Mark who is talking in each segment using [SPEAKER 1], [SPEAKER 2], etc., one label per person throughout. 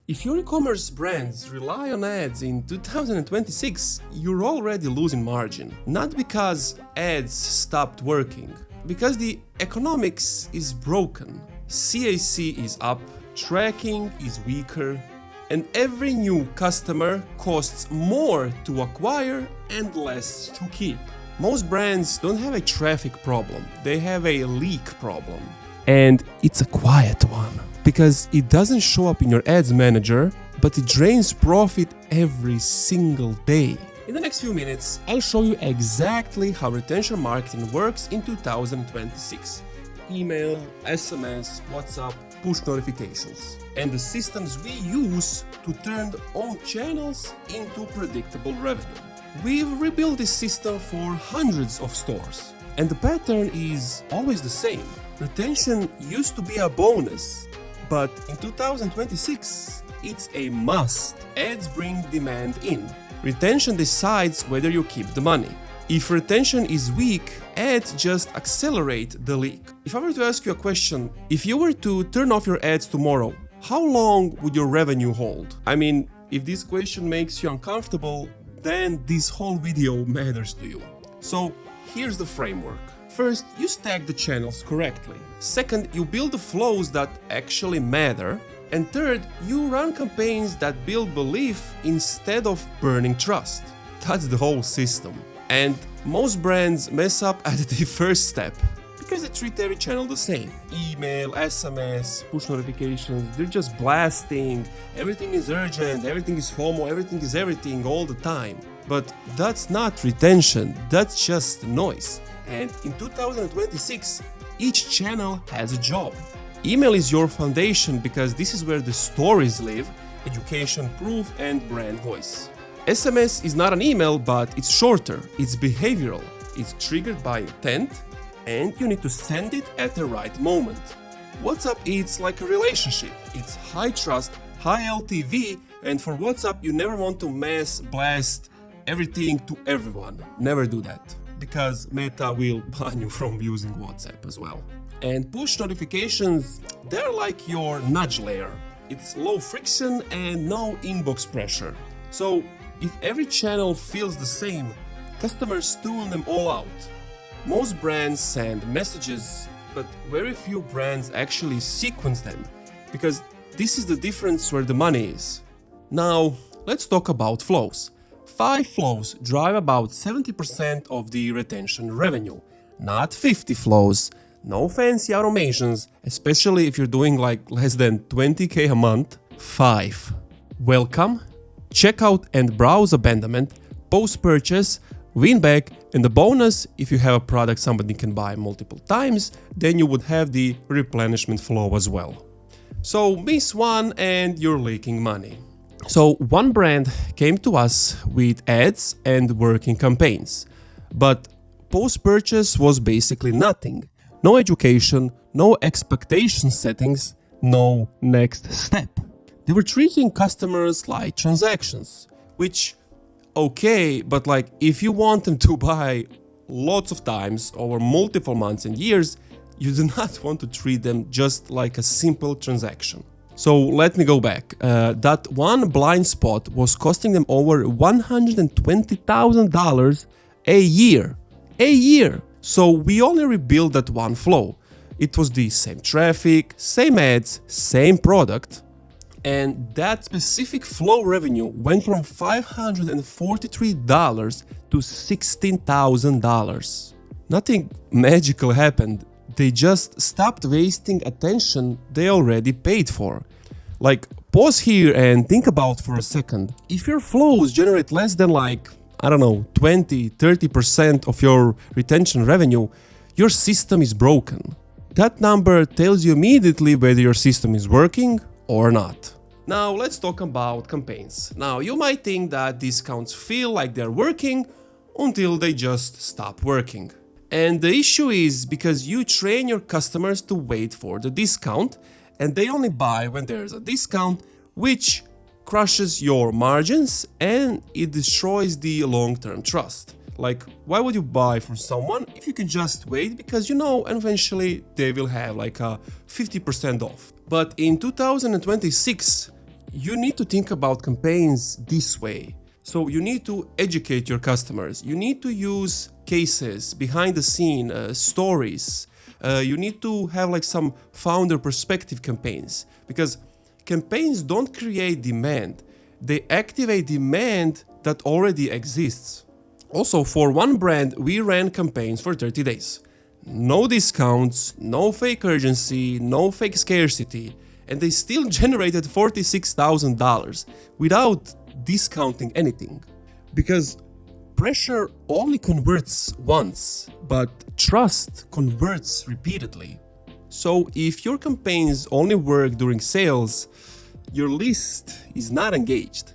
[SPEAKER 1] If your e-commerce brands rely on ads in 2026, you're already losing margin. Not because ads stopped working, because the economics is broken. CAC is up, tracking is weaker, and every new customer costs more to acquire and less to keep. Most brands don't have a traffic problem, they have a leak problem. And it's a quiet one, because it doesn't show up in your ads manager, but it drains profit every single day. In the next few minutes, I'll show you exactly how retention marketing works in 2026. Email, SMS, WhatsApp, push notifications, and the systems we use to turn own channels into predictable revenue. We've rebuilt this system for hundreds of stores, and the pattern is always the same. Retention used to be a bonus, but in 2026, it's a must. Ads bring demand in. Retention decides whether you keep the money. If retention is weak, ads just accelerate the leak. If I were to ask you a question, if you were to turn off your ads tomorrow, how long would your revenue hold? I mean, if this question makes you uncomfortable, then this whole video matters to you. So here's the framework. First, you stack the channels correctly. Second, you build the flows that actually matter. And third, you run campaigns that build belief instead of burning trust. That's the whole system. And most brands mess up at the first step because they treat every channel the same. Email, SMS, push notifications, they're just blasting. Everything is urgent, everything is FOMO, everything is everything all the time. But that's not retention, that's just noise. And in 2026, each channel has a job. Email is your foundation because this is where the stories live, education, proof, and brand voice. SMS is not an email, but it's shorter, it's behavioral, it's triggered by intent, and you need to send it at the right moment. WhatsApp is like a relationship. It's high trust, high LTV, and for WhatsApp you never want to mass blast everything to everyone. Never do that, because Meta will ban you from using WhatsApp as well. And push notifications, they're like your nudge layer. It's low friction and no inbox pressure. So if every channel feels the same, customers tune them all out. Most brands send messages, but very few brands actually sequence them, because this is the difference where the money is. Now, let's talk about flows. 5 flows drive about 70% of the retention revenue, not 50 flows. No fancy automations, especially if you're doing like less than 20k a month. 5. Welcome, checkout and browse abandonment, post-purchase, win back, and the bonus, if you have a product somebody can buy multiple times, then you would have the replenishment flow as well. So miss one and you're leaking money. So one brand came to us with ads and working campaigns, but post-purchase was basically nothing. No education, no expectation settings, no next step. They were treating customers like transactions, which, okay, but like if you want them to buy lots of times over multiple months and years, you do not want to treat them just like a simple transaction. So let me go back. That one blind spot was costing them over $120,000 a year. A year! So we only rebuilt that one flow. It was the same traffic, same ads, same product. And that specific flow revenue went from $543 to $16,000. Nothing magical happened. They just stopped wasting attention they already paid for. Like, pause here and think about for a second. If your flows generate less than 20-30% of your retention revenue, your system is broken. That number tells you immediately whether your system is working or not. Now let's talk about campaigns. Now you might think that discounts feel like they're working until they just stop working. And the issue is because you train your customers to wait for the discount, and they only buy when there's a discount, which crushes your margins and it destroys the long-term trust. Like, why would you buy from someone if you can just wait, because you know eventually they will have like a 50% off. But in 2026, you need to think about campaigns this way. So you need to educate your customers. You need to use cases, behind the scene, stories. You need to have like some founder perspective campaigns, because campaigns don't create demand. They activate demand that already exists. Also, for one brand, we ran campaigns for 30 days. No discounts, no fake urgency, no fake scarcity, and they still generated $46,000 without discounting anything. Because pressure only converts once, but trust converts repeatedly. So if your campaigns only work during sales, your list is not engaged.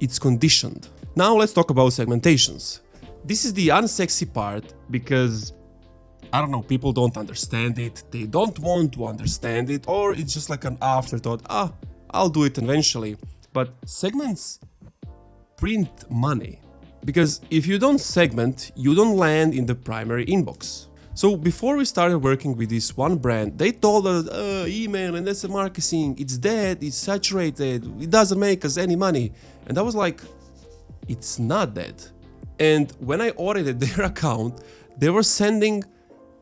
[SPEAKER 1] It's conditioned. Now let's talk about segmentations. This is the unsexy part because, I don't know, people don't understand it, they don't want to understand it, or it's just like an afterthought, I'll do it eventually. But segments print money. Because if you don't segment, you don't land in the primary inbox. So before we started working with this one brand, they told us, email and SMS marketing, it's dead, it's saturated, it doesn't make us any money. And I was like, it's not dead. And when I audited their account, they were sending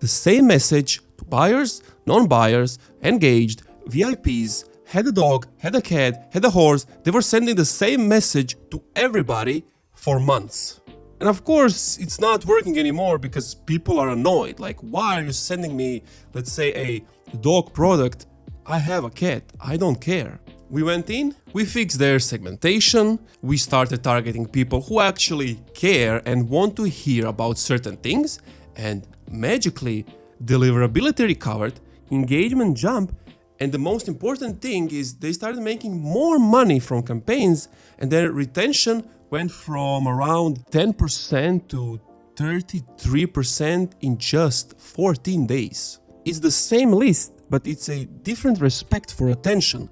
[SPEAKER 1] the same message to buyers, non-buyers, engaged, VIPs, had a dog, had a cat, had a horse. They were sending the same message to everybody for months. And of course, it's not working anymore because people are annoyed. Like, why are you sending me, let's say, a dog product? I have a cat, I don't care. We went in, we fixed their segmentation, we started targeting people who actually care and want to hear about certain things, and magically, deliverability recovered, engagement jumped, and the most important thing is they started making more money from campaigns, and their retention went from around 10% to 33% in just 14 days. It's the same list, but it's a different respect for attention.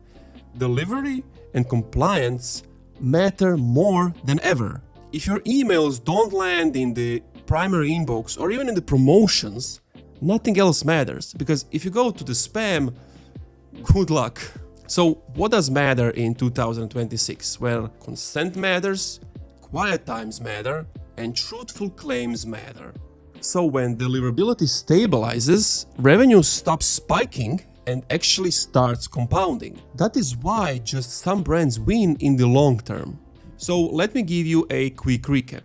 [SPEAKER 1] Delivery and compliance matter more than ever. If your emails don't land in the primary inbox or even in the promotions, nothing else matters, because if you go to the spam, good luck. So what does matter in 2026? Well, consent matters, quiet times matter, and truthful claims matter. So when deliverability stabilizes, revenue stops spiking and actually starts compounding. That is why just some brands win in the long term. So let me give you a quick recap.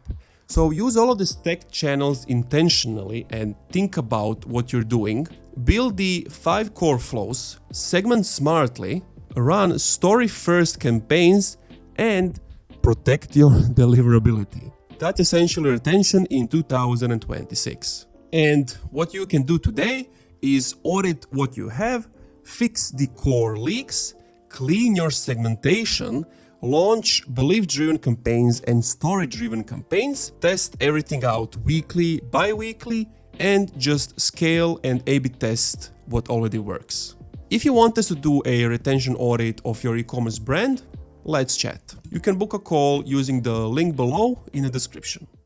[SPEAKER 1] So use all of these tech channels intentionally and think about what you're doing. Build the 5 core flows, segment smartly, run story-first campaigns, and protect your deliverability. That's essentially retention in 2026. And what you can do today is audit what you have, fix the core leaks, clean your segmentation, launch belief-driven campaigns and story-driven campaigns, test everything out weekly, bi-weekly, and just scale and A/B test what already works. If you want us to do a retention audit of your e-commerce brand, let's chat. You can book a call using the link below in the description.